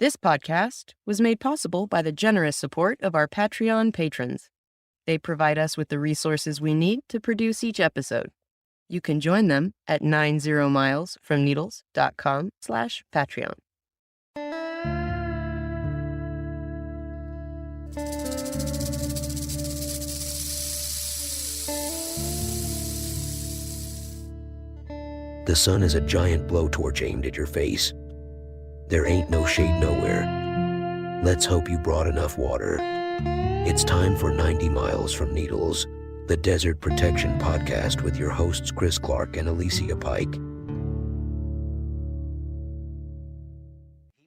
This podcast was made possible by the generous support of our Patreon patrons. They provide us with the resources we need to produce each episode. You can join them at 90milesfromneedles.com/Patreon. The sun is a giant blowtorch aimed at your face. There ain't no shade nowhere. Let's hope you brought enough water. It's time for 90 Miles from Needles, the Desert Protection Podcast with your hosts Chris Clark and Alicia Pike. Heat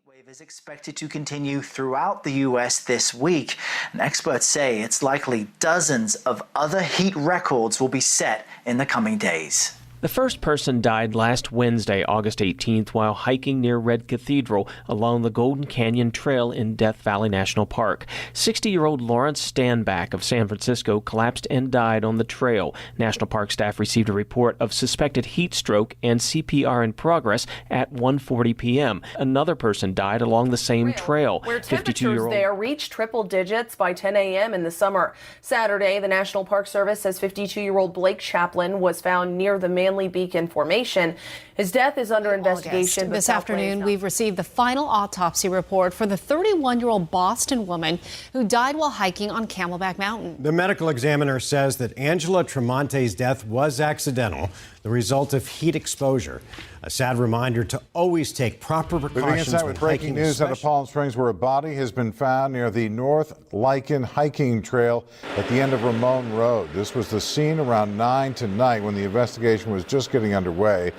wave is expected to continue throughout the U.S. this week, and experts say it's likely dozens of other heat records will be set in the coming days. The first person died last Wednesday, August 18th, while hiking near Red Cathedral along the Golden Canyon Trail in Death Valley National Park. 60-year-old Lawrence Standback of San Francisco collapsed and died on the trail. National Park staff received a report of suspected heat stroke and CPR in progress at 1:40 p.m. Another person died along the same trail. Where temperatures there reached triple digits by 10 a.m. in the summer. Saturday, the National Park Service says 52-year-old Blake Chaplin was found near the Manley Beacon Formation. His death is under investigation. This afternoon, we've received the final autopsy report for the 31-year-old Boston woman who died while hiking on Camelback Mountain. The medical examiner says that Angela Tremonte's death was accidental, the result of heat exposure. A sad reminder to always take proper precautions. Moving inside with breaking news out of Palm Springs, where a body has been found near the North Lichen hiking trail at the end of Ramon Road. This was the scene around 9 tonight when the investigation was just getting underway.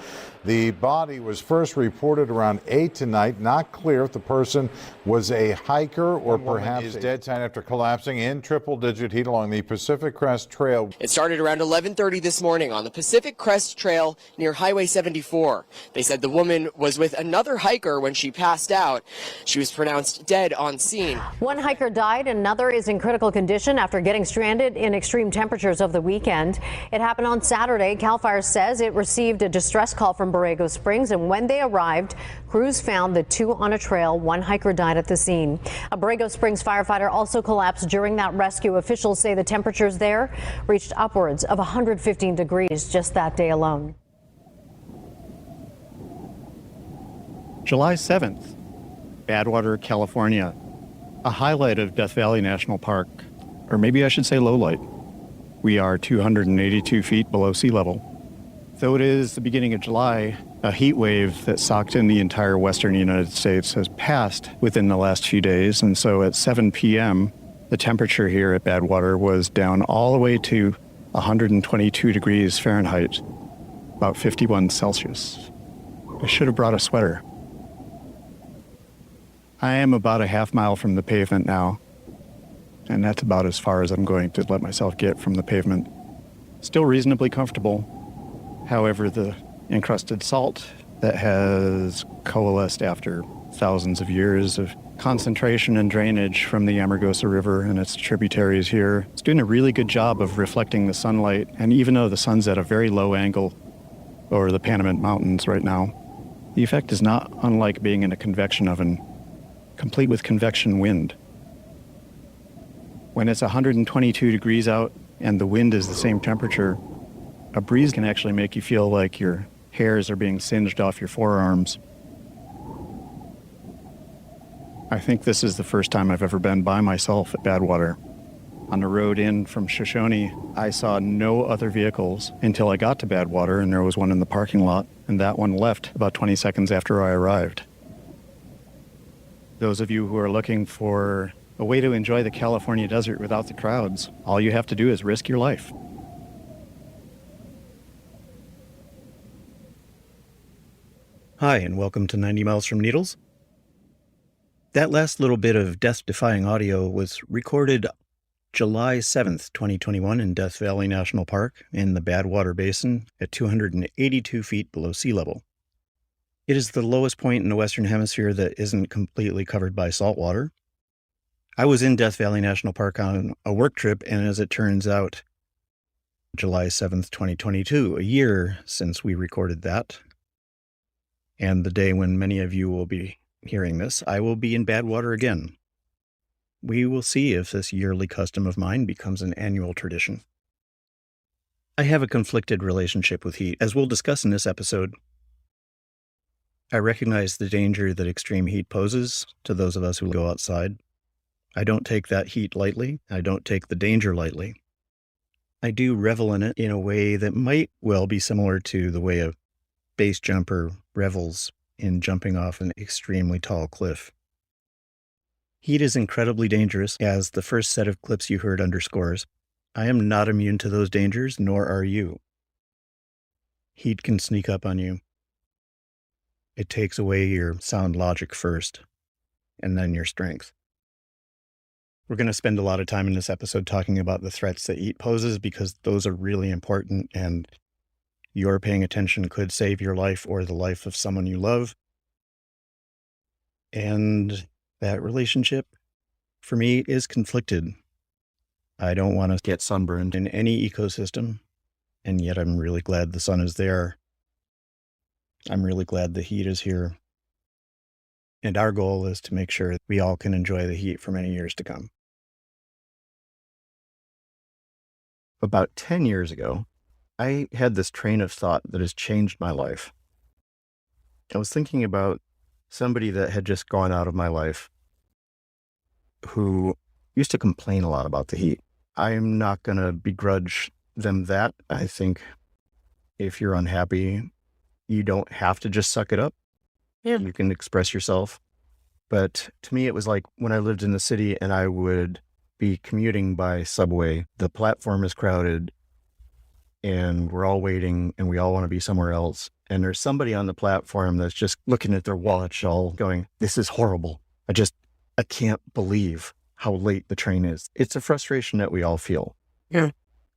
The body was first reported around 8 tonight. Not clear if the person was a hiker or perhaps is dead tonight after collapsing in triple-digit heat along the Pacific Crest Trail. It started around 11:30 this morning on the Pacific Crest Trail near Highway 74. They said the woman was with another hiker when she passed out. She was pronounced dead on scene. One hiker died, another is in critical condition after getting stranded in extreme temperatures of the weekend. It happened on Saturday. CAL FIRE says it received a distress call from Borrego Springs, and when they arrived, crews found the two on a trail. One hiker died at the scene. A Borrego Springs firefighter also collapsed during that rescue. Officials say the temperatures there reached upwards of 115 degrees just that day alone. July 7th, Badwater, California, a highlight of Death Valley National Park, or maybe I should say low light. We are 282 feet below sea level. Though it is the beginning of July, a heat wave that socked in the entire western United States has passed within the last few days, and so at 7 p.m., the temperature here at Badwater was down all the way to 122 degrees Fahrenheit, about 51 Celsius. I should have brought a sweater. I am about a half mile from the pavement now, and that's about as far as I'm going to let myself get from the pavement. Still reasonably comfortable. However, the encrusted salt that has coalesced after thousands of years of concentration and drainage from the Amargosa River and its tributaries here, it's doing a really good job of reflecting the sunlight. And even though the sun's at a very low angle over the Panamint Mountains right now, the effect is not unlike being in a convection oven, complete with convection wind. When it's 122 degrees out and the wind is the same temperature, a breeze can actually make you feel like your hairs are being singed off your forearms. I think this is the first time I've ever been by myself at Badwater. On the road in from Shoshone, I saw no other vehicles until I got to Badwater, and there was one in the parking lot, and that one left about 20 seconds after I arrived. Those of you who are looking for a way to enjoy the California desert without the crowds, all you have to do is risk your life. Hi, and welcome to 90 Miles from Needles. That last little bit of death-defying audio was recorded July 7th, 2021 in Death Valley National Park in the Badwater Basin at 282 feet below sea level. It is the lowest point in the Western Hemisphere that isn't completely covered by salt water. I was in Death Valley National Park on a work trip, and as it turns out, July 7th, 2022, a year since we recorded that, and the day when many of you will be hearing this, I will be in bad water again. We will see if this yearly custom of mine becomes an annual tradition. I have a conflicted relationship with heat, as we'll discuss in this episode. I recognize the danger that extreme heat poses to those of us who go outside. I don't take that heat lightly. I don't take the danger lightly. I do revel in it in a way that might well be similar to the way a base jumper revels in jumping off an extremely tall cliff. Heat is incredibly dangerous, as the first set of clips you heard underscores. I am not immune to those dangers, nor are you. Heat can sneak up on you. It takes away your sound logic first, and then your strength. We're going to spend a lot of time in this episode talking about the threats that heat poses, because those are really important, and your paying attention could save your life or the life of someone you love. And that relationship, for me, is conflicted. I don't want to get sunburned in any ecosystem, and yet I'm really glad the sun is there. I'm really glad the heat is here. And our goal is to make sure we all can enjoy the heat for many years to come. About 10 years ago, I had this train of thought that has changed my life. I was thinking about somebody that had just gone out of my life who used to complain a lot about the heat. I'm not going to begrudge them that. I think if you're unhappy, you don't have to just suck it up. Yeah. You can express yourself. But to me, it was like when I lived in the city and I would be commuting by subway, the platform is crowded and we're all waiting and we all want to be somewhere else. And there's somebody on the platform that's just looking at their wallet shawl going, this is horrible. I can't believe how late the train is. It's a frustration that we all feel. Yeah.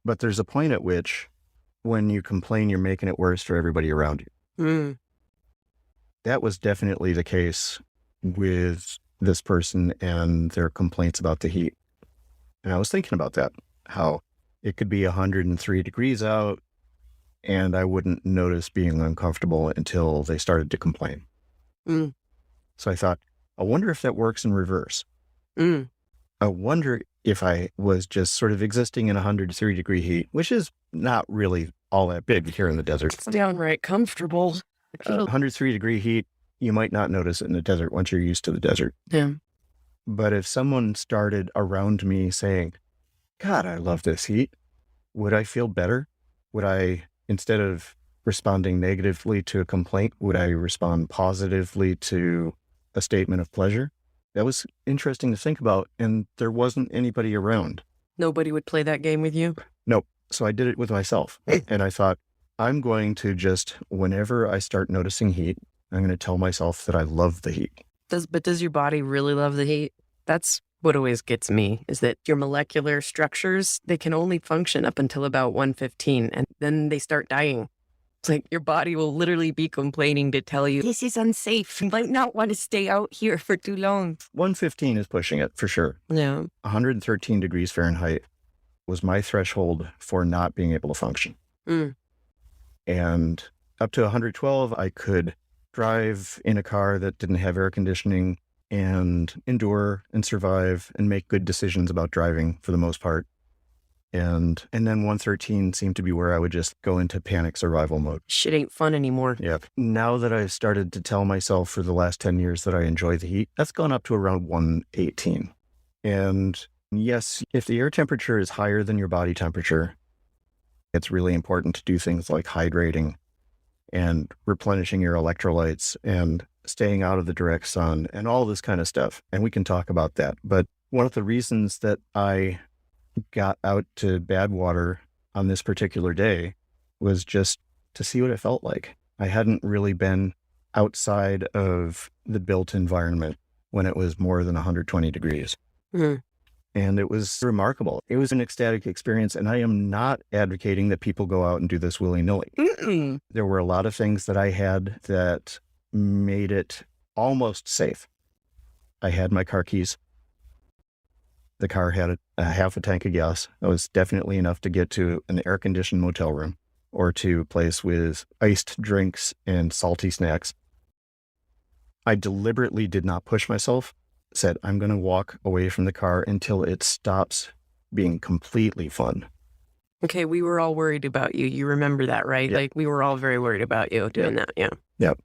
But there's a point at which when you complain, you're making it worse for everybody around you. That was definitely the case with this person and their complaints about the heat. And I was thinking about that, how it could be 103 degrees out and I wouldn't notice being uncomfortable until they started to complain. So I thought, I wonder if that works in reverse. I wonder if I was just sort of existing in 103 degree heat, which is not really all that big here in the desert. It's downright comfortable. 103 degree heat, you might not notice it in the desert once you're used to the desert. Yeah. But if someone started around me saying, God, I love this heat, would I feel better? Would I, instead of responding negatively to a complaint, would I respond positively to a statement of pleasure? That was interesting to think about, and there wasn't anybody around. Nobody would play that game with you? Nope. So I did it with myself. And I thought, I'm going to just, whenever I start noticing heat, I'm going to tell myself that I love the heat. Does your body really love the heat? That's what always gets me, is that your molecular structures, they can only function up until about 115, and then they start dying. It's like your body will literally be complaining to tell you, this is unsafe. You might not want to stay out here for too long. 115 is pushing it for sure. Yeah. 113 degrees Fahrenheit was my threshold for not being able to function. And up to 112, I could drive in a car that didn't have air conditioning and endure and survive and make good decisions about driving for the most part. And then 113 seemed to be where I would just go into panic survival mode. Shit ain't fun anymore. Yeah. Now that I've started to tell myself for the last 10 years that I enjoy the heat, that's gone up to around 118. And yes, if the air temperature is higher than your body temperature, it's really important to do things like hydrating and replenishing your electrolytes and staying out of the direct sun and all this kind of stuff. And we can talk about that. But one of the reasons that I got out to bad water on this particular day was just to see what it felt like. I hadn't really been outside of the built environment when it was more than 120 degrees. And it was remarkable. It was an ecstatic experience, and I am not advocating that people go out and do this willy-nilly. There were a lot of things that I had that made it almost safe. I had my car keys. The car had a half a tank of gas. That was definitely enough to get to an air-conditioned motel room or to a place with iced drinks and salty snacks. I deliberately did not push myself, said I'm going to walk away from the car until it stops being completely fun. Okay, we were all worried about you. You remember that, right? Yep. Like, we were all very worried about you doing that, yeah. Yep.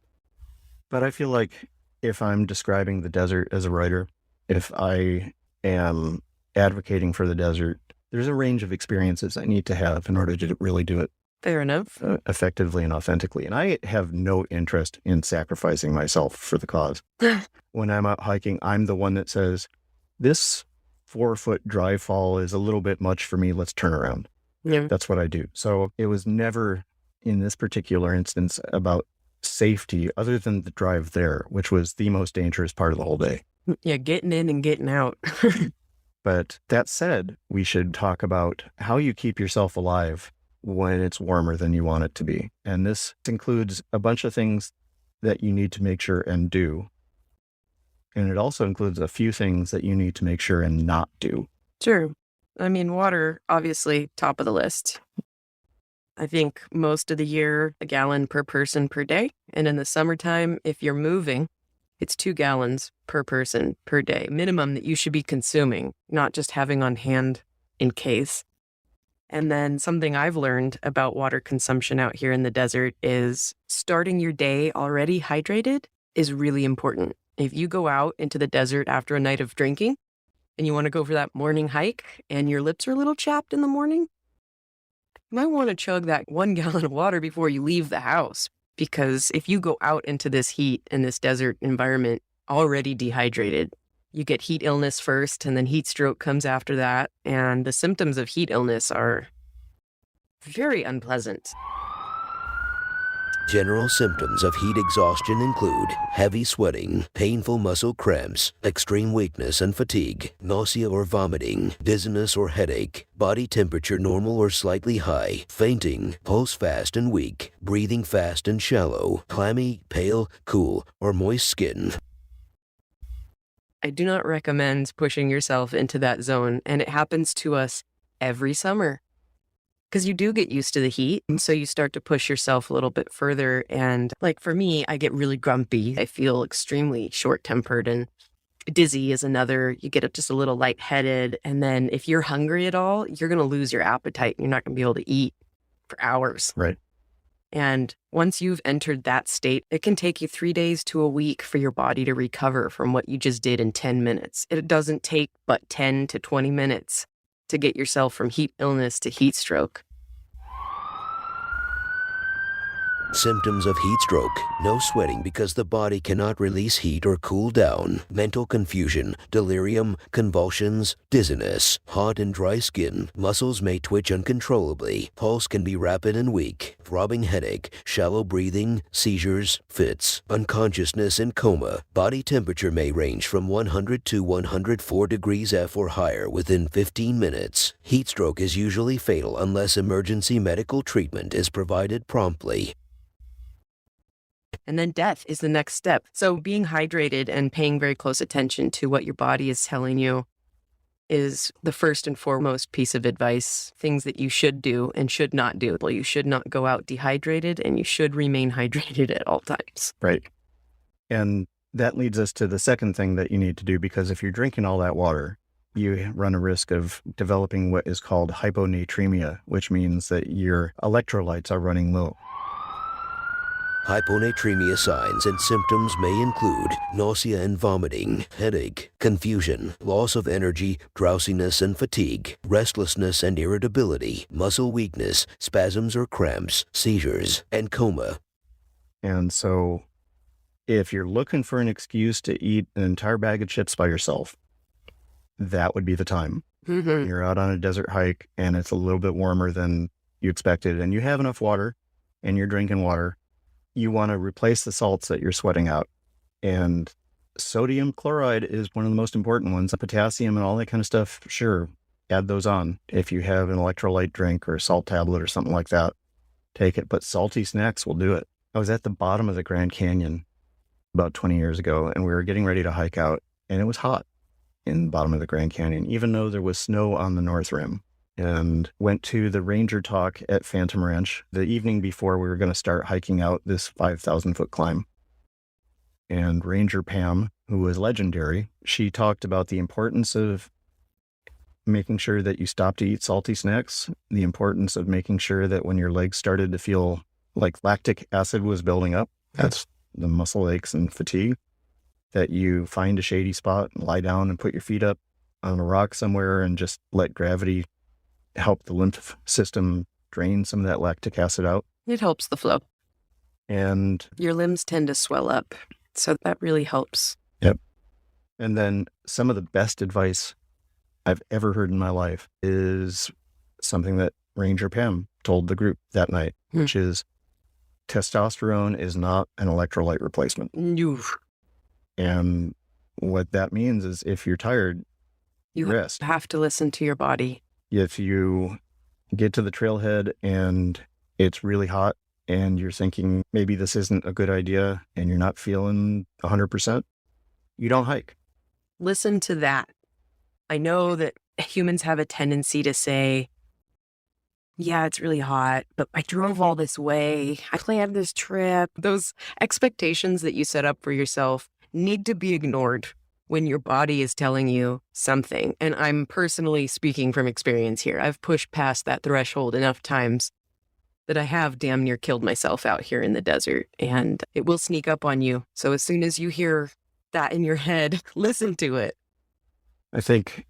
But I feel like if I'm describing the desert as a writer, if I am advocating for the desert, there's a range of experiences I need to have in order to really do it Fair enough. effectively and authentically. And I have no interest in sacrificing myself for the cause. When I'm out hiking, I'm the one that says, this 4-foot dry fall is a little bit much for me. Let's turn around. Yeah. That's what I do. So it was never, in this particular instance, about safety other than the drive there, which was the most dangerous part of the whole day. Yeah, getting in and getting out. But that said, we should talk about how you keep yourself alive when it's warmer than you want it to be. And this includes a bunch of things that you need to make sure and do. And it also includes a few things that you need to make sure and not do. Sure. I mean, water, obviously, top of the list. I think most of the year, 1 gallon per person per day. And in the summertime, if you're moving, it's 2 gallons per person per day, minimum that you should be consuming, not just having on hand in case. And then something I've learned about water consumption out here in the desert is starting your day already hydrated is really important. If you go out into the desert after a night of drinking and you want to go for that morning hike and your lips are a little chapped in the morning, you might want to chug that 1 gallon of water before you leave the house. Because if you go out into this heat in this desert environment already dehydrated, you get heat illness first and then heat stroke comes after that. And the symptoms of heat illness are very unpleasant. General symptoms of heat exhaustion include heavy sweating, painful muscle cramps, extreme weakness and fatigue, nausea or vomiting, dizziness or headache, body temperature normal or slightly high, fainting, pulse fast and weak, breathing fast and shallow, clammy, pale, cool, or moist skin. I do not recommend pushing yourself into that zone, and it happens to us every summer. Because you do get used to the heat, and so you start to push yourself a little bit further. And like for me, I get really grumpy. I feel extremely short-tempered, and dizzy is another. You get just a little lightheaded. And then if you're hungry at all, you're going to lose your appetite. And you're not going to be able to eat for hours. Right. And once you've entered that state, it can take you 3 days to a week for your body to recover from what you just did in 10 minutes. It doesn't take but 10 to 20 minutes to get yourself from heat illness to heat stroke. Symptoms of heat stroke: no sweating because the body cannot release heat or cool down, mental confusion, delirium, convulsions, dizziness, hot and dry skin, muscles may twitch uncontrollably, pulse can be rapid and weak, throbbing headache, shallow breathing, seizures, fits, unconsciousness and coma. Body temperature may range from 100 to 104 degrees F or higher within 15 minutes. Heat stroke is usually fatal unless emergency medical treatment is provided promptly. And then death is the next step. So being hydrated and paying very close attention to what your body is telling you is the first and foremost piece of advice. Things that you should do and should not do. Well, you should not go out dehydrated, and you should remain hydrated at all times. Right. And that leads us to the second thing that you need to do, because if you're drinking all that water, you run a risk of developing what is called hyponatremia, which means that your electrolytes are running low. Hyponatremia signs and symptoms may include nausea and vomiting, headache, confusion, loss of energy, drowsiness and fatigue, restlessness and irritability, muscle weakness, spasms or cramps, seizures, and coma. And so if you're looking for an excuse to eat an entire bag of chips by yourself, that would be the time. Mm-hmm. You're out on a desert hike and it's a little bit warmer than you expected, and you have enough water and you're drinking water. You want to replace the salts that you're sweating out. And sodium chloride is one of the most important ones. Potassium and all that kind of stuff, sure, add those on. If you have an electrolyte drink or a salt tablet or something like that, take it. But salty snacks will do it. I was at the bottom of the Grand Canyon about 20 years ago, and we were getting ready to hike out, and it was hot in the bottom of the Grand Canyon, even though there was snow on the north rim. And went to the ranger talk at Phantom Ranch the evening before we were going to start hiking out this 5,000-foot climb. And Ranger Pam, who was legendary, she talked about the importance of making sure that you stop to eat salty snacks, the importance of making sure that when your legs started to feel like lactic acid was building up, that's the muscle aches and fatigue, that you find a shady spot and lie down and put your feet up on a rock somewhere and just let gravity help the lymph system drain some of that lactic acid out. It helps the flow. And your limbs tend to swell up, so that really helps. Yep. And then some of the best advice I've ever heard in my life is something that Ranger Pam told the group that night, which is testosterone is not an electrolyte replacement. And what that means is if you're tired, you rest. Have to listen to your body. If you get to the trailhead and it's really hot and you're thinking maybe this isn't a good idea and you're not feeling 100%, you don't hike. Listen to that. I know that humans have a tendency to say, yeah, it's really hot, but I drove all this way. I planned this trip. Those expectations that you set up for yourself need to be ignored when your body is telling you something. And I'm personally speaking from experience here. I've pushed past that threshold enough times that I have damn near killed myself out here in the desert, and it will sneak up on you. So as soon as you hear that in your head, listen to it. I think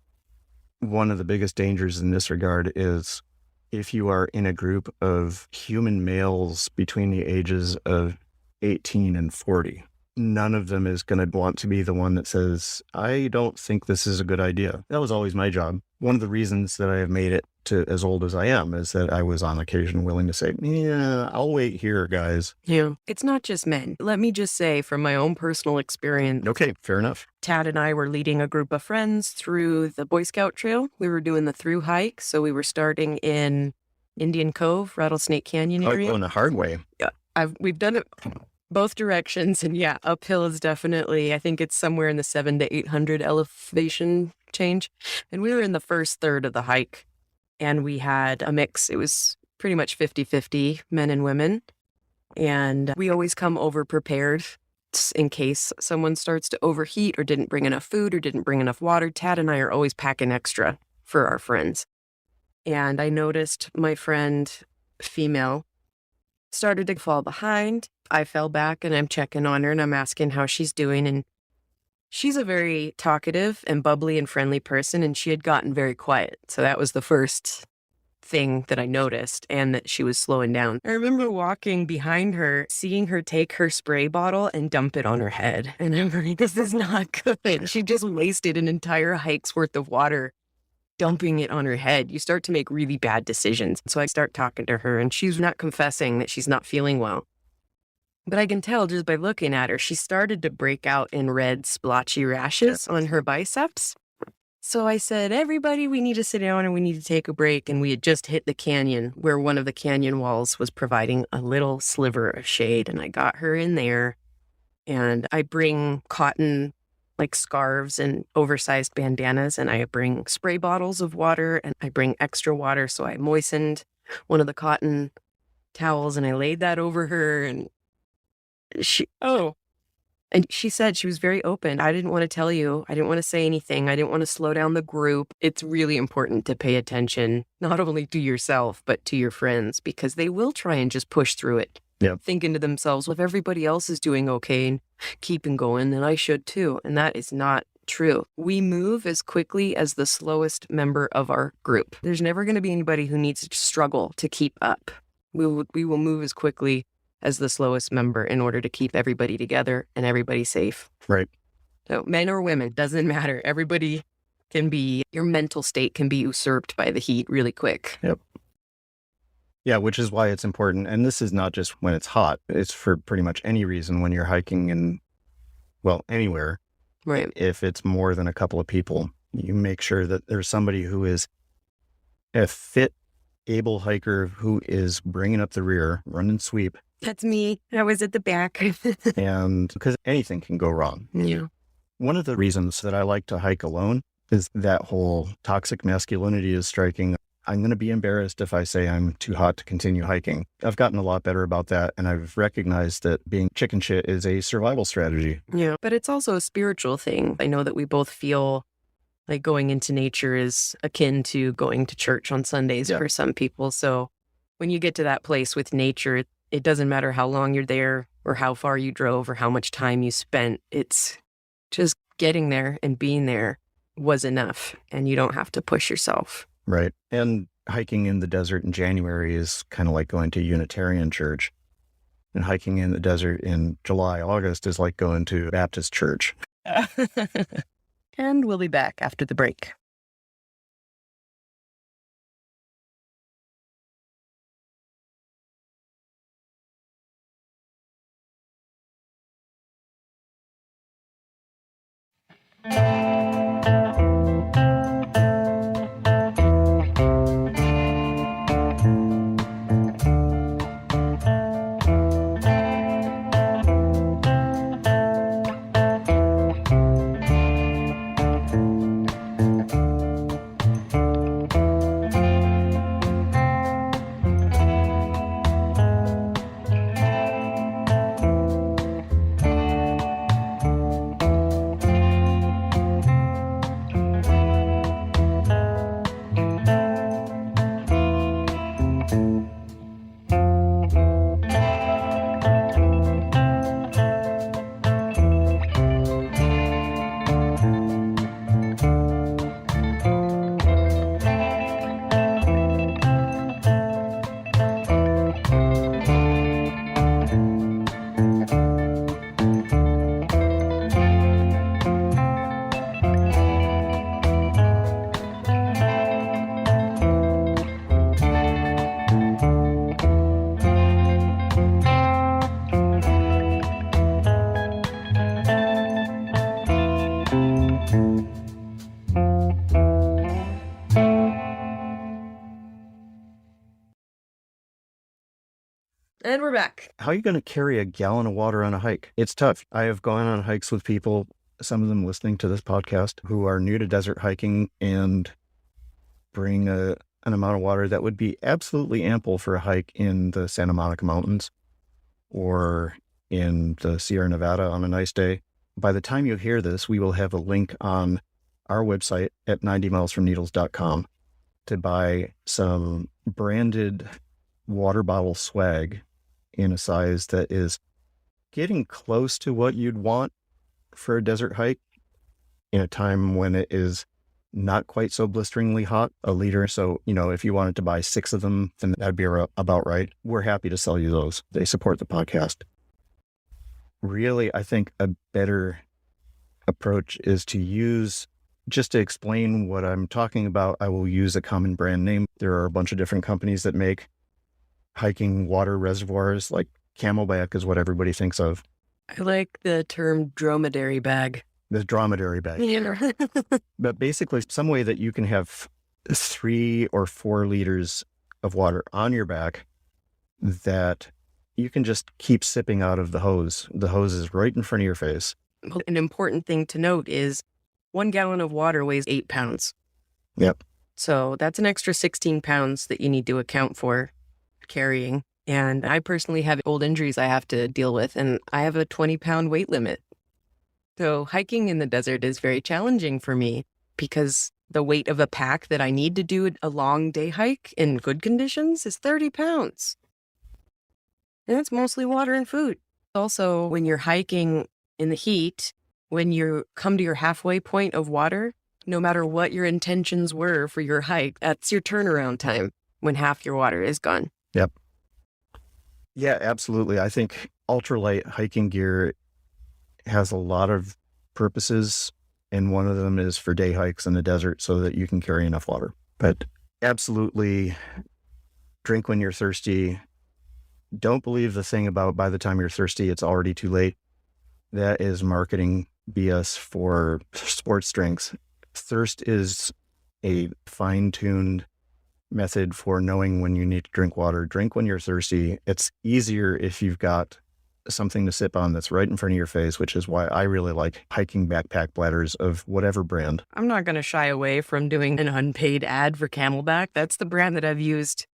one of the biggest dangers in this regard is if you are in a group of human males between the ages of 18 and 40. None of them is going to want to be the one that says, I don't think this is a good idea. That was always my job. One of the reasons that I have made it to as old as I am is that I was on occasion willing to say, yeah, I'll wait here, guys. Yeah. It's not just men. Let me just say from my own personal experience. Okay, fair enough. Tad and I were leading a group of friends through the Boy Scout trail. We were doing the through hike. So we were starting in Indian Cove, Rattlesnake Canyon area. Oh, in the hard way. Yeah. We've done it both directions. And yeah, uphill is definitely, I think it's somewhere in the 700 to 800 elevation change. And we were in the first third of the hike. And we had a mix. It was pretty much 50-50 men and women. And we always come over prepared in case someone starts to overheat or didn't bring enough food or didn't bring enough water. Tad and I are always packing extra for our friends. And I noticed my friend, female, started to fall behind. I fell back and I'm checking on her and I'm asking how she's doing. And she's a very talkative and bubbly and friendly person, and she had gotten very quiet. So that was the first thing that I noticed, and that she was slowing down. I remember walking behind her, seeing her take her spray bottle and dump it on her head. And I'm like, this is not good. She just wasted an entire hike's worth of water dumping it on her head. You start to make really bad decisions. So I start talking to her, and she's not confessing that she's not feeling well. But I can tell just by looking at her, she started to break out in red splotchy rashes on her biceps. So I said, everybody, we need to sit down and we need to take a break. And we had just hit the canyon where one of the canyon walls was providing a little sliver of shade. And I got her in there, and I bring cotton like scarves and oversized bandanas, and I bring spray bottles of water, and I bring extra water. So I moistened one of the cotton towels and I laid that over her, and and she said she was very open. I didn't want to tell you. I didn't want to say anything. I didn't want to slow down the group. It's really important to pay attention, not only to yourself, but to your friends, because they will try and just push through it. Yeah. Thinking to themselves, well, if everybody else is doing okay and keeping going, then I should too. And that is not true. We move as quickly as the slowest member of our group. There's never going to be anybody who needs to struggle to keep up. We will move as quickly as the slowest member in order to keep everybody together and everybody safe. Right. So men or women, doesn't matter. Everybody can be, your mental state can be usurped by the heat really quick. Yep. Yeah, which is why it's important. And this is not just when it's hot. It's for pretty much any reason when you're hiking in, well, anywhere. Right. If it's more than a couple of people, you make sure that there's somebody who is a fit, able hiker who is bringing up the rear, run and sweep. That's me. I was at the back. And because anything can go wrong. Yeah. One of the reasons that I like to hike alone is that whole toxic masculinity is striking. I'm going to be embarrassed if I say I'm too hot to continue hiking. I've gotten a lot better about that, and I've recognized that being chicken shit is a survival strategy. Yeah, but it's also a spiritual thing. I know that we both feel like going into nature is akin to going to church on Sundays for some people. So when you get to that place with nature, it doesn't matter how long you're there or how far you drove or how much time you spent. It's just getting there and being there was enough, and you don't have to push yourself. Right. And hiking in the desert in January is kind of like going to Unitarian church. And hiking in the desert in July, August is like going to Baptist church. And we'll be back after the break. And we're back. How are you going to carry a gallon of water on a hike? It's tough. I have gone on hikes with people, some of them listening to this podcast, who are new to desert hiking and bring an amount of water that would be absolutely ample for a hike in the Santa Monica Mountains or in the Sierra Nevada on a nice day. By the time you hear this, we will have a link on our website at 90milesfromneedles.com to buy some branded water bottle swag in a size that is getting close to what you'd want for a desert hike in a time when it is not quite so blisteringly hot, a liter. So, if you wanted to buy 6 of them, then that'd be about right. We're happy to sell you those. They support the podcast. Really, I think a better approach is to use, just to explain what I'm talking about, I will use a common brand name. There are a bunch of different companies that make hiking water reservoirs, like Camelback is what everybody thinks of. I like the term dromedary bag. The dromedary bag. Yeah. But basically, some way that you can have 3 or 4 liters of water on your back that you can just keep sipping out of the hose. The hose is right in front of your face. Well, an important thing to note is 1 gallon of water weighs 8 pounds. Yep. So that's an extra 16 pounds that you need to account for carrying. And I personally have old injuries I have to deal with, and I have a 20-pound weight limit. So hiking in the desert is very challenging for me because the weight of a pack that I need to do a long day hike in good conditions is 30 pounds. And that's mostly water and food. Also, when you're hiking in the heat, when you come to your halfway point of water, no matter what your intentions were for your hike, that's your turnaround time when half your water is gone. Yep. Yeah, absolutely. I think ultralight hiking gear has a lot of purposes, and one of them is for day hikes in the desert so that you can carry enough water. But absolutely, drink when you're thirsty. Don't believe the thing about by the time you're thirsty, it's already too late. That is marketing BS for sports drinks. Thirst is a fine-tuned method for knowing when you need to drink water. Drink when you're thirsty. It's easier if you've got something to sip on that's right in front of your face, which is why I really like hiking backpack bladders of whatever brand. I'm not going to shy away from doing an unpaid ad for Camelback. That's the brand that I've used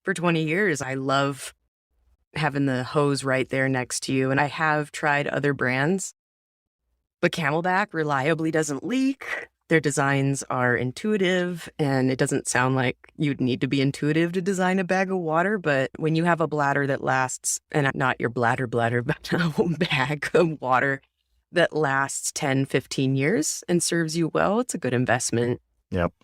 for 20 years. I love having the hose right there next to you. And I have tried other brands, but Camelback reliably doesn't leak. Their designs are intuitive, and it doesn't sound like you'd need to be intuitive to design a bag of water. But when you have a bladder that lasts, and not your bladder, but a whole bag of water that lasts 10, 15 years and serves you well, it's a good investment. Yep.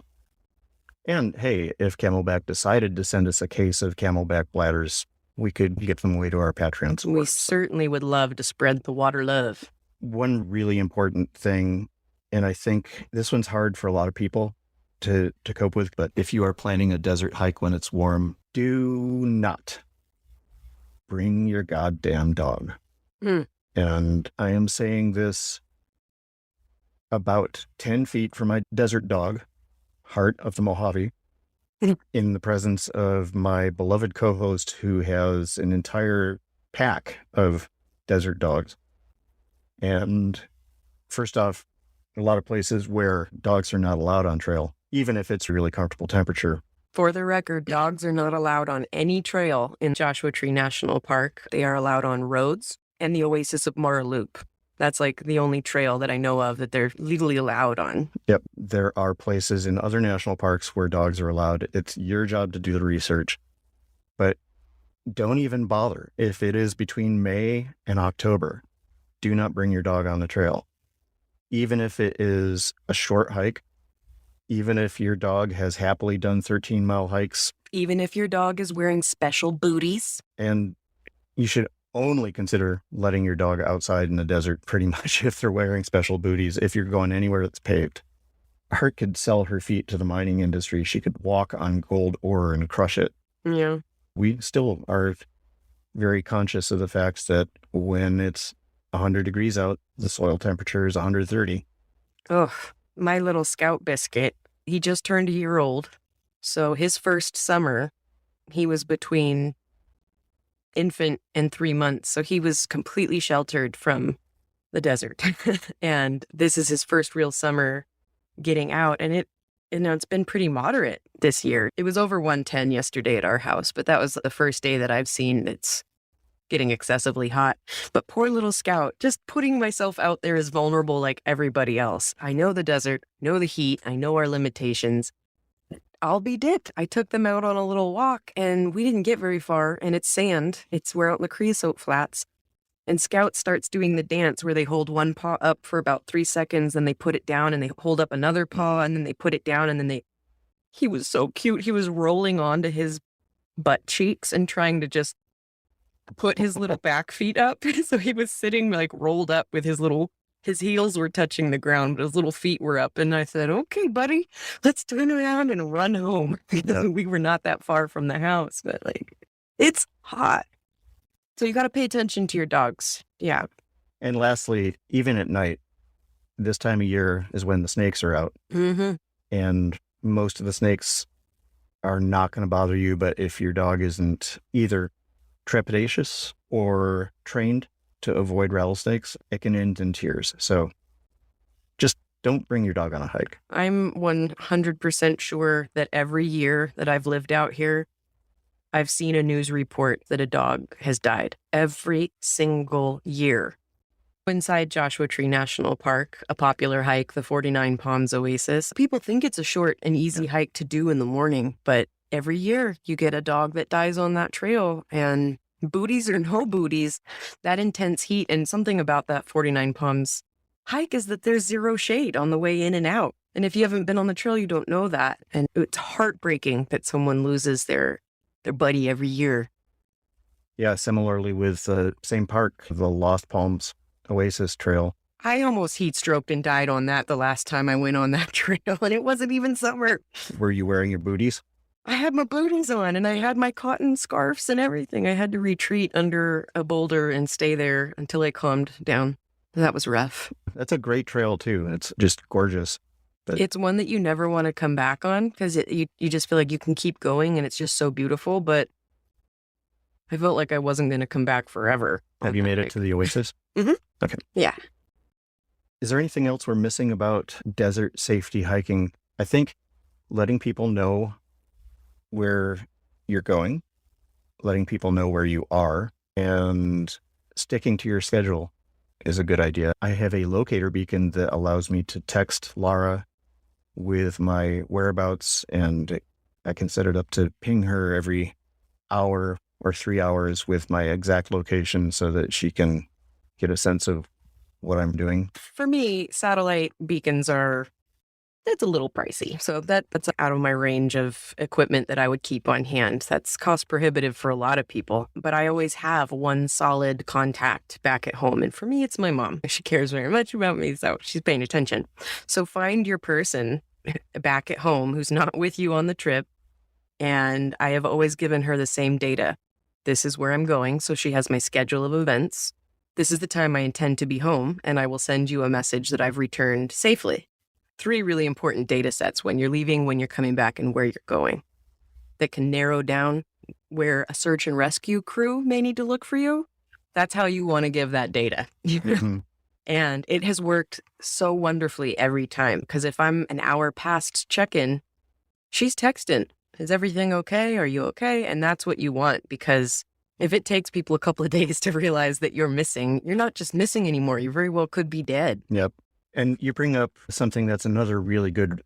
And hey, if Camelback decided to send us a case of Camelback bladders, we could get them away to our Patreon support. We certainly would love to spread the water love. One really important thing, and I think this one's hard for a lot of people to cope with, but if you are planning a desert hike when it's warm, do not bring your goddamn dog. And I am saying this about 10 feet from my desert dog, Heart of the Mojave, in the presence of my beloved co-host who has an entire pack of desert dogs. And first off, a lot of places where dogs are not allowed on trail, even if it's a really comfortable temperature. For the record, dogs are not allowed on any trail in Joshua Tree National Park. They are allowed on roads and the Oasis of Mara Loop. That's like the only trail that I know of that they're legally allowed on. Yep. There are places in other national parks where dogs are allowed. It's your job to do the research. But don't even bother. If it is between May and October, do not bring your dog on the trail. Even if it is a short hike, even if your dog has happily done 13-mile hikes. Even if your dog is wearing special booties. And you should only consider letting your dog outside in the desert pretty much if they're wearing special booties, if you're going anywhere that's paved. Hart could sell her feet to the mining industry. She could walk on gold ore and crush it. Yeah. We still are very conscious of the fact that when it's 100 degrees out, the soil temperature is 130. Ugh, my little Scout Biscuit, he just turned a year old. So his first summer, he was between infant and 3 months. So he was completely sheltered from the desert. And this is his first real summer getting out. And it's been pretty moderate this year. It was over 110 yesterday at our house, but that was the first day that I've seen it's getting excessively hot. But poor little Scout, just putting myself out there as vulnerable like everybody else. I know the desert, know the heat, I know our limitations. I'll be dipped. I took them out on a little walk and we didn't get very far, and it's sand. We're out in the creosote flats. And Scout starts doing the dance where they hold one paw up for about 3 seconds, then they put it down and they hold up another paw and then they put it down, and then he was so cute. He was rolling onto his butt cheeks and trying to just put his little back feet up. So he was sitting like rolled up with his heels were touching the ground, but his little feet were up. And I said, okay, buddy, let's turn around and run home. We were not that far from the house, but it's hot. So you got to pay attention to your dogs. Yeah. And lastly, even at night, this time of year is when the snakes are out. Mm-hmm. And most of the snakes are not going to bother you. But if your dog isn't either trepidatious or trained to avoid rattlesnakes, it can end in tears. So just don't bring your dog on a hike. I'm 100% sure that every year that I've lived out here, I've seen a news report that a dog has died. Every single year. Inside Joshua Tree National Park, a popular hike, the 49 Palms Oasis, people think it's a short and easy hike to do in the morning, but every year you get a dog that dies on that trail, and booties or no booties, that intense heat. And something about that 49 Palms hike is that there's zero shade on the way in and out. And if you haven't been on the trail, you don't know that. And it's heartbreaking that someone loses their buddy every year. Yeah, similarly with the same park, the Lost Palms Oasis Trail. I almost heat stroked and died on that the last time I went on that trail, and it wasn't even summer. Were you wearing your booties? I had my booties on and I had my cotton scarves and everything. I had to retreat under a boulder and stay there until I calmed down. That was rough. That's a great trail too. It's just gorgeous. But it's one that you never want to come back on because you just feel like you can keep going and it's just so beautiful. But I felt like I wasn't going to come back forever. Have you made it to the Oasis? Mhm. Okay. Yeah. Is there anything else we're missing about desert safety hiking? I think letting people know where you're going, letting people know where you are, and sticking to your schedule is a good idea. I have a locator beacon that allows me to text Lara with my whereabouts, and I can set it up to ping her every hour or 3 hours with my exact location so that she can get a sense of what I'm doing. For me, satellite beacons that's a little pricey. So that's out of my range of equipment that I would keep on hand. That's cost prohibitive for a lot of people. But I always have one solid contact back at home. And for me, it's my mom. She cares very much about me, so she's paying attention. So find your person back at home who's not with you on the trip. And I have always given her the same data. This is where I'm going. So she has my schedule of events. This is the time I intend to be home, and I will send you a message that I've returned safely. 3 really important data sets: when you're leaving, when you're coming back, and where you're going, that can narrow down where a search and rescue crew may need to look for you. That's how you want to give that data. Mm-hmm. And it has worked so wonderfully every time, because if I'm an hour past check-in, she's texting, is everything okay? Are you okay? And that's what you want, because if it takes people a couple of days to realize that you're missing, you're not just missing anymore. You very well could be dead. Yep. And you bring up something that's another really good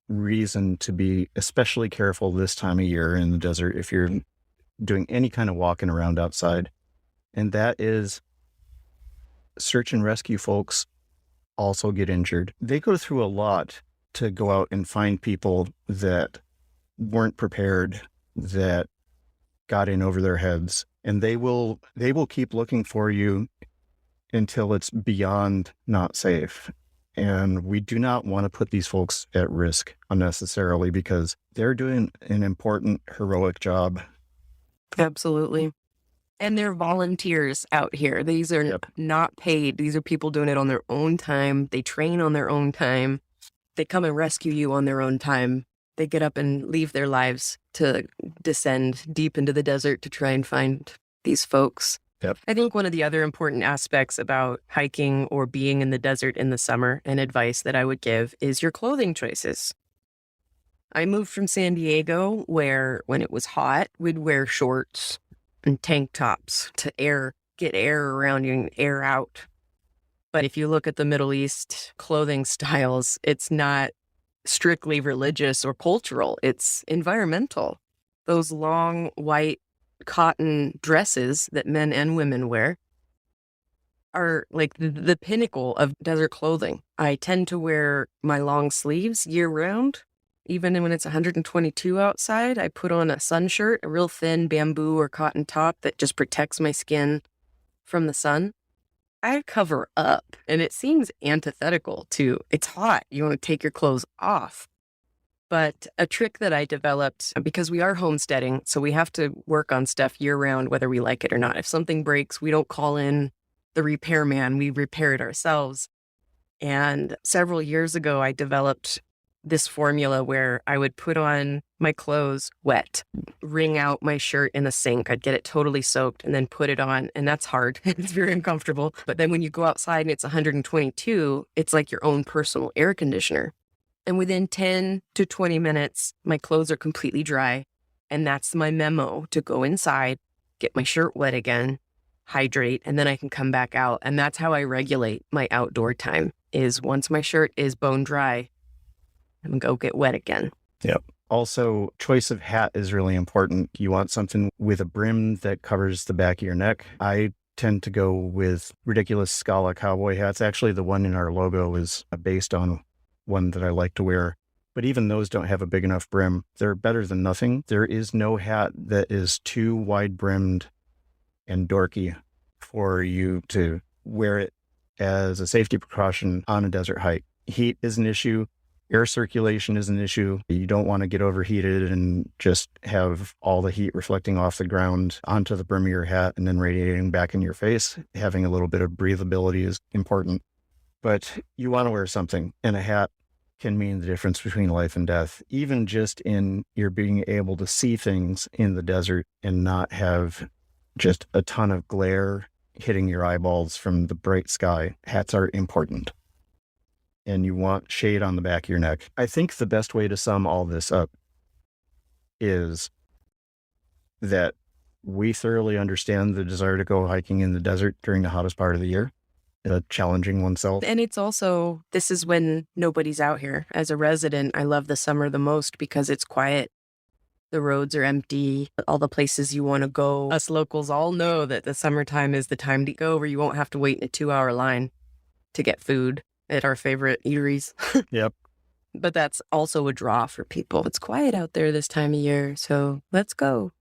reason to be especially careful this time of year in the desert if you're doing any kind of walking around outside. And that is search and rescue folks also get injured. They go through a lot to go out and find people that weren't prepared, that got in over their heads. And they will keep looking for you until it's beyond not safe. And we do not want to put these folks at risk unnecessarily because they're doing an important, heroic job. Absolutely. And they're volunteers out here. These are not paid. These are people doing it on their own time. They train on their own time. They come and rescue you on their own time. They get up and leave their lives to descend deep into the desert to try and find these folks. Yep. I think one of the other important aspects about hiking or being in the desert in the summer, and advice that I would give, is your clothing choices. I moved from San Diego, where when it was hot, we'd wear shorts and tank tops to get air around you and air out. But if you look at the Middle East clothing styles, it's not strictly religious or cultural. It's environmental. Those long white cotton dresses that men and women wear are like the pinnacle of desert clothing. I tend to wear my long sleeves year round. Even when it's 122 outside, I put on a sun shirt, a real thin bamboo or cotton top that just protects my skin from the sun. I cover up, and it seems antithetical to it's hot. You want to take your clothes off. But a trick that I developed, because we are homesteading, so we have to work on stuff year round, whether we like it or not. If something breaks, we don't call in the repairman, we repair it ourselves. And several years ago, I developed this formula where I would put on my clothes wet, wring out my shirt in the sink. I'd get it totally soaked and then put it on. And that's hard. It's very uncomfortable. But then when you go outside and it's 122, it's like your own personal air conditioner. And within 10 to 20 minutes, my clothes are completely dry. And that's my memo to go inside, get my shirt wet again, hydrate, and then I can come back out. And that's how I regulate my outdoor time, is once my shirt is bone dry, I'm going to go get wet again. Yep. Also, choice of hat is really important. You want something with a brim that covers the back of your neck. I tend to go with ridiculous Scala cowboy hats. Actually, the one in our logo is based on one that I like to wear. But even those don't have a big enough brim. They're better than nothing. There is no hat that is too wide-brimmed and dorky for you to wear it as a safety precaution on a desert hike. Heat is an issue. Air circulation is an issue. You don't want to get overheated and just have all the heat reflecting off the ground onto the brim of your hat and then radiating back in your face. Having a little bit of breathability is important. But you want to wear something, and a hat can mean the difference between life and death, even just in your being able to see things in the desert and not have just a ton of glare hitting your eyeballs from the bright sky. Hats are important. And you want shade on the back of your neck. I think the best way to sum all this up is that we thoroughly understand the desire to go hiking in the desert during the hottest part of the year, challenging oneself. And it's also, this is when nobody's out here. As a resident, I love the summer the most because it's quiet. The roads are empty, all the places you want to go. Us locals all know that the summertime is the time to go where you won't have to wait in a 2-hour line to get food at our favorite eateries. Yep. But that's also a draw for people. It's quiet out there this time of year, so let's go.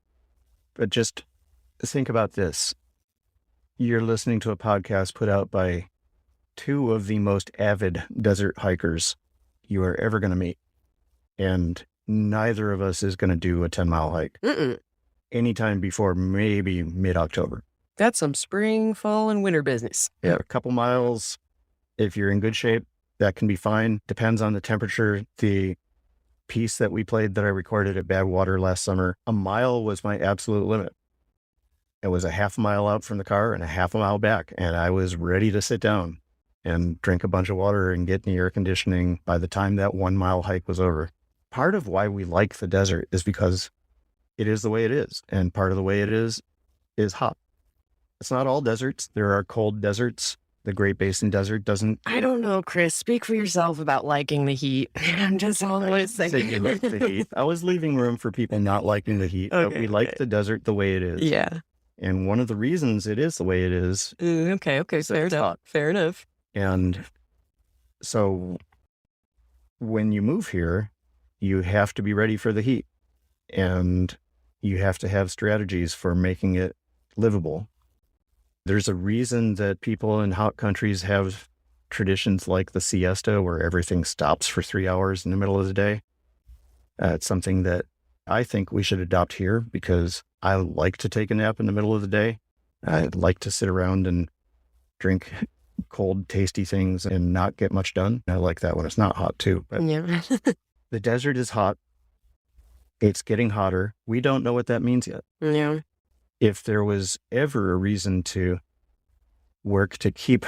But just think about this. You're listening to a podcast put out by two of the most avid desert hikers you are ever going to meet. And neither of us is going to do a 10-mile hike anytime before maybe mid-October. That's some spring, fall, and winter business. Yeah, a couple miles, if you're in good shape, that can be fine. Depends on the temperature. The piece that we played that I recorded at Badwater last summer, a mile was my absolute limit. It was a half mile out from the car and a half a mile back, and I was ready to sit down and drink a bunch of water and get in the air conditioning by the time that 1 mile hike was over. Part of why we like the desert is because it is the way it is, and part of the way it is hot. It's not all deserts. There are cold deserts. The Great Basin Desert doesn't... I don't know, Chris. Speak for yourself about liking the heat. I'm just always saying. You like the heat. I was leaving room for people not liking the heat, but we like the desert the way it is. Yeah. And one of the reasons it is the way it is... Okay, fair enough. Fair enough. And so when you move here, you have to be ready for the heat. And you have to have strategies for making it livable. There's a reason that people in hot countries have traditions like the siesta, where everything stops for 3 hours in the middle of the day. It's something that I think we should adopt here because I like to take a nap in the middle of the day. I like to sit around and drink cold, tasty things and not get much done. I like that when it's not hot too. But yeah. The desert is hot. It's getting hotter. We don't know what that means yet. Yeah. If there was ever a reason to work to keep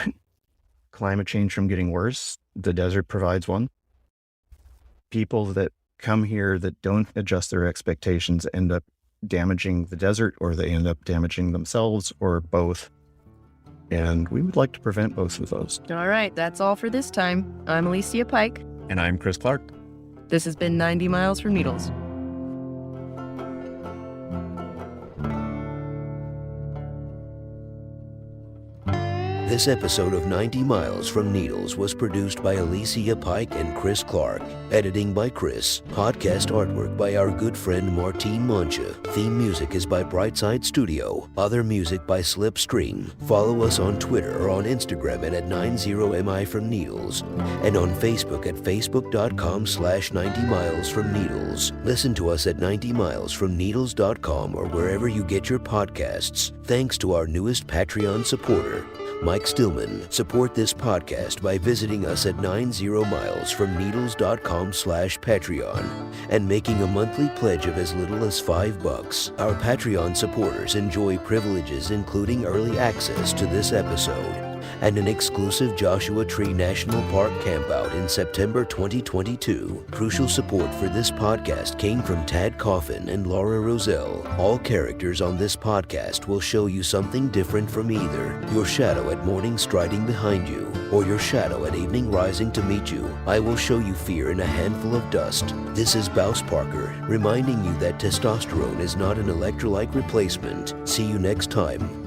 climate change from getting worse, the desert provides one. People that come here that don't adjust their expectations end up damaging the desert, or they end up damaging themselves, or both. And we would like to prevent both of those. All right, that's all for this time. I'm Alicia Pike. And I'm Chris Clark. This has been 90 Miles from Needles. This episode of 90 Miles from Needles was produced by Alicia Pike and Chris Clark. Editing by Chris. Podcast artwork by our good friend Martine Mancha. Theme music is by Brightside Studio. Other music by Slipstream. Follow us on Twitter or on Instagram at 90mi from Needles. And on Facebook at facebook.com/90 miles from Needles. Listen to us at 90milesfromneedles.com or wherever you get your podcasts. Thanks to our newest Patreon supporter, Mike Stillman. Support this podcast by visiting us at 90milesfromneedles.com/Patreon and making a monthly pledge of as little as $5. Our Patreon supporters enjoy privileges including early access to this episode and an exclusive Joshua Tree National Park campout in September 2022. Crucial support for this podcast came from Tad Coffin and Laura Roselle. All characters on this podcast will show you something different from either your shadow at morning striding behind you or your shadow at evening rising to meet you. I will show you fear in a handful of dust. This is Bouse Parker, reminding you that testosterone is not an electrolyte replacement. See you next time.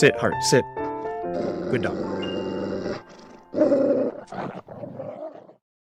Sit, Heart, sit. Good dog.